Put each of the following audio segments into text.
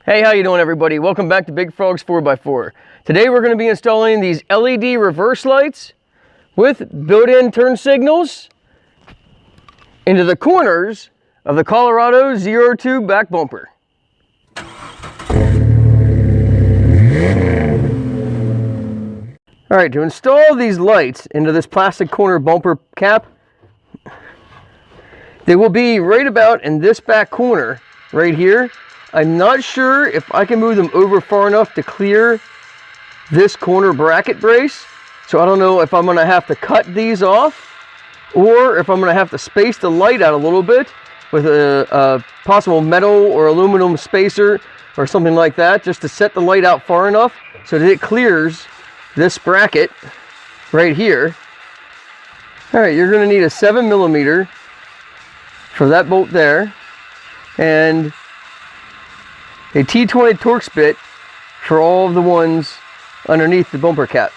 Hey, how you doing everybody? Welcome back to Big Frog's 4x4. Today we're going to be installing these LED reverse lights with built-in turn signals into the corners of the Colorado ZR2 back bumper. Alright, to install these lights into this plastic corner bumper cap, they will be right about in this back corner right here. I'm not sure if I can move them over far enough to clear this corner bracket brace. So I don't know if I'm going to have to cut these off or if I'm going to have to space the light out a little bit with a possible metal or aluminum spacer or something like that, just to set the light out far enough so that it clears this bracket right here. All right, you're going to need a 7mm for that bolt there, and a T20 Torx bit for all of the ones underneath the bumper cap.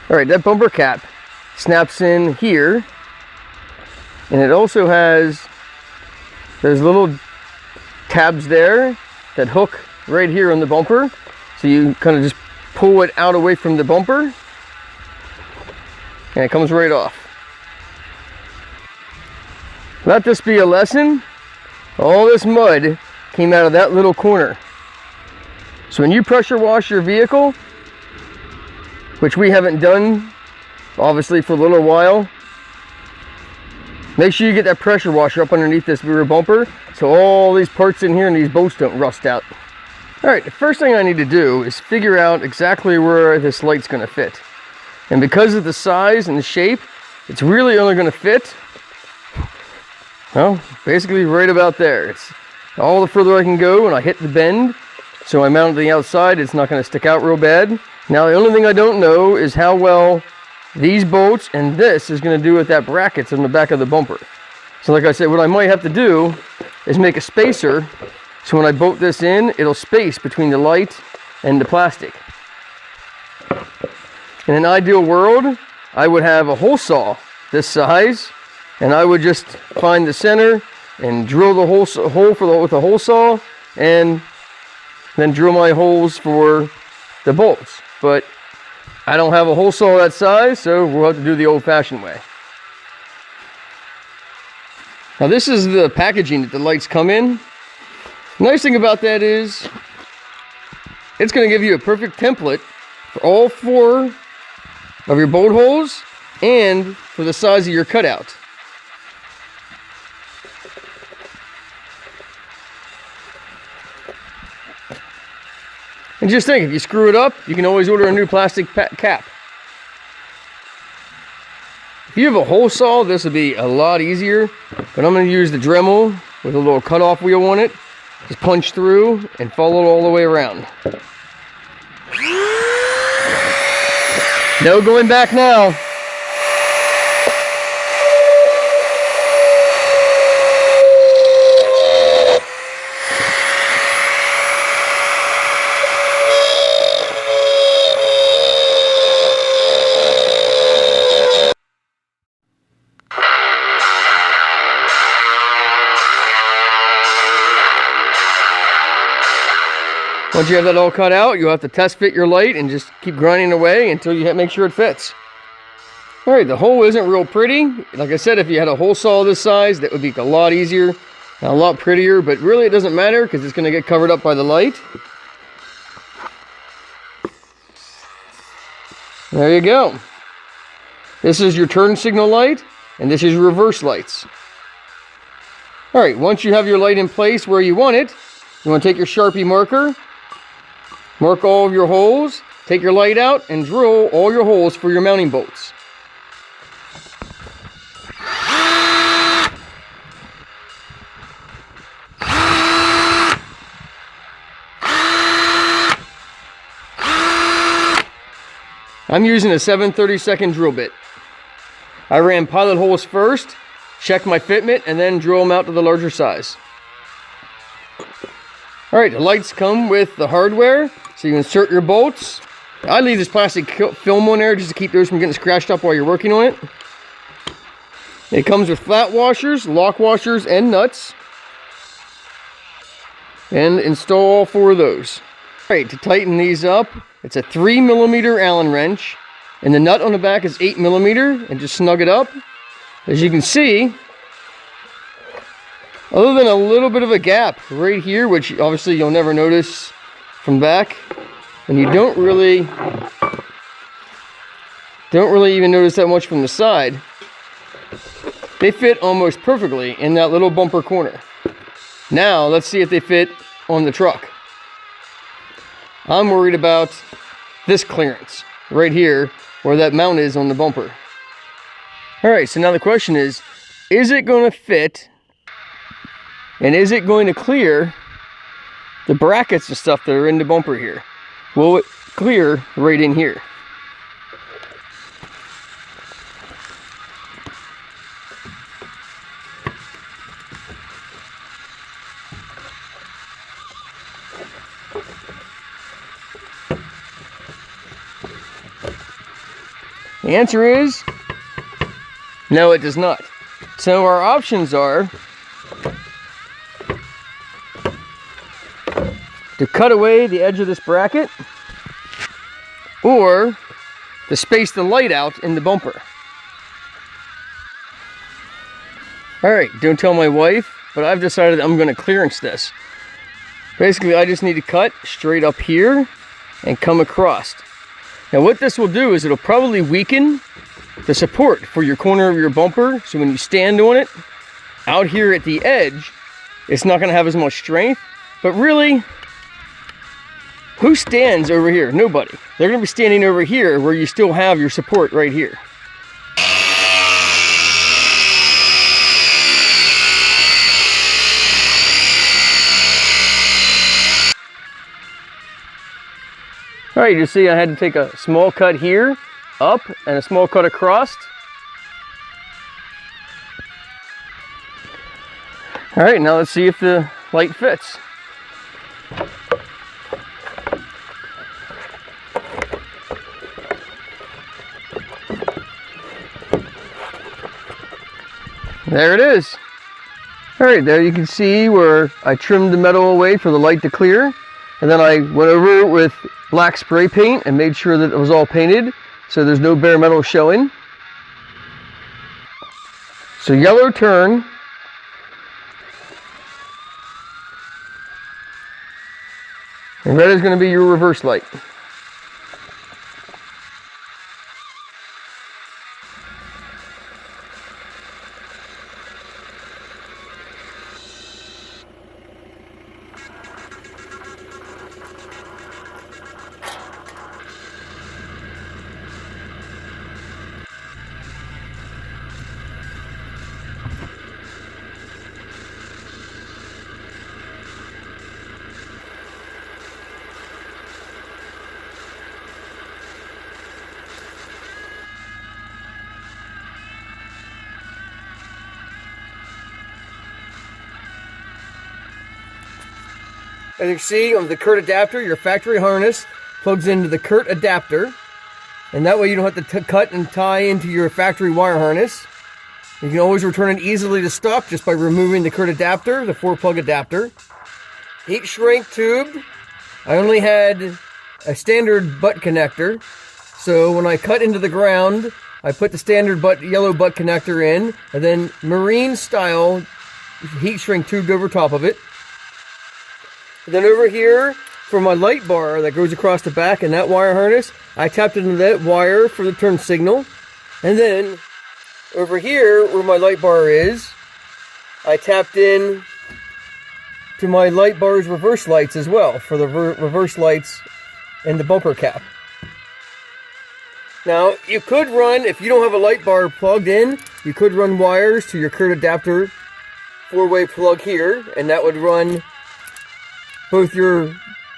All right, that bumper cap snaps in here, and it also has those little tabs there that hook right here on the bumper. So you kind of just pull it out away from the bumper, and it comes right off. Let this be a lesson. All this mud came out of that little corner. So when you pressure wash your vehicle, which we haven't done obviously for a little while, make sure you get that pressure washer up underneath this rear bumper so all these parts in here and these bolts don't rust out. All right, the first thing I need to do is figure out exactly where this light's going to fit. And because of the size and the shape, it's really only going to fit, well, basically right about there. It's all the further I can go when I hit the bend. So I mount it to the outside, it's not going to stick out real bad. Now the only thing I don't know is how well these bolts and this is going to do with that brackets on the back of the bumper. So like I said, what I might have to do is make a spacer so when I bolt this in, it'll space between the light and the plastic. In an ideal world, I would have a hole saw this size, and I would just find the center and drill the hole with a hole saw, and then drill my holes for the bolts. But I don't have a hole saw that size, so we'll have to do the old-fashioned way. Now this is the packaging that the lights come in. The nice thing about that is it's going to give you a perfect template for all 4 of your bolt holes and for the size of your cutout. And just think, if you screw it up, you can always order a new plastic cap. If you have a hole saw, this would be a lot easier, but I'm going to use the DREMEL with a little cutoff wheel on it. Just punch through and follow it all the way around. No going back now. Once you have that all cut out, you'll have to test fit your light and just keep grinding away until you make sure it fits. All right, the hole isn't real pretty. Like I said, if you had a hole saw this size, that would be a lot easier and a lot prettier, but really it doesn't matter because it's going to get covered up by the light. There you go. This is your turn signal light, and this is your reverse lights. All right, once you have your light in place where you want it, you want to take your Sharpie marker, mark all of your holes, take your light out, and drill all your holes for your mounting bolts. I'm using a 7/32 drill bit. I ran pilot holes first, check my fitment, and then drill them out to the larger size. All right, the lights come with the hardware, so you insert your bolts. I leave this plastic film on there just to keep those from getting scratched up while you're working on it. It comes with flat washers, lock washers, and nuts. And install all 4 of those. All right, to tighten these up, it's a 3mm Allen wrench, and the nut on the back is 8mm, and just snug it up. As you can see, other than a little bit of a gap right here, which obviously you'll never notice from back, and you don't really even notice that much from the side, they fit almost perfectly in that little bumper corner. Now let's see if they fit on the truck. I'm worried about this clearance right here where that mount is on the bumper. All right, so now the question is it going to fit, and is it going to clear the brackets and stuff that are in the bumper here? Will it clear right in here? The answer is no, it does not. So our options are to cut away the edge of this bracket, or to space the light out in the bumper. All right, don't tell my wife, but I've decided I'm going to clearance this. Basically, I just need to cut straight up here and come across. Now what this will do is it'll probably weaken the support for your corner of your bumper, so when you stand on it out here at the edge, it's not going to have as much strength. But really, who stands over here? Nobody. They're going to be standing over here where you still have your support right here. All right, you see I had to take a small cut here, up, and a small cut across. All right, now let's see if the light fits. There it is. All right, there you can see where I trimmed the metal away for the light to clear. And then I went over it with black spray paint and made sure that it was all painted so there's no bare metal showing. So yellow turn. And red is going to be your reverse light. As you can see on the Curt adapter, your factory harness plugs into the Curt adapter, and that way you don't have to cut and tie into your factory wire harness. You can always return it easily to stock just by removing the Curt adapter, the 4-plug adapter. Heat shrink tube. I only had a standard butt connector, so when I cut into the ground, I put the standard yellow butt connector in, and then marine style heat shrink tube over top of it. And then over here, for my light bar that goes across the back and that wire harness, I tapped into that wire for the turn signal. And then over here, where my light bar is, I tapped in to my light bar's reverse lights as well, for the reverse lights and the bumper cap. Now, you could run, if you don't have a light bar plugged in, you could run wires to your Curt adapter 4-way plug here, and that would run both your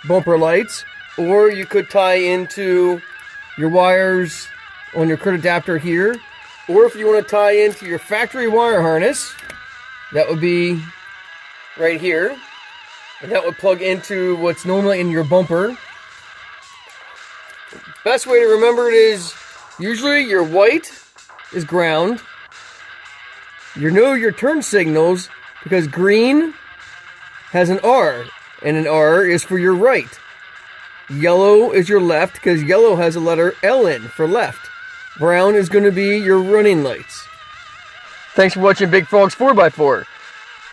bumper lights, or you could tie into your wires on your Curt adapter here, Or if you want to tie into your factory wire harness, that would be right here. And that would plug into what's normally in your bumper. Best way to remember it is usually your white is ground. You know your turn signals because green has an R, and an R is for your right. Yellow is your left because yellow has a letter L in for left. Brown is going to be your running lights. Thanks for watching Big Frog's 4x4.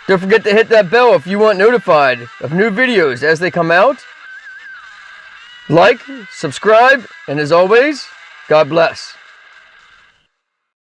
Don't forget to hit that bell if you want notified of new videos as they come out. Like, subscribe, and as always, God bless.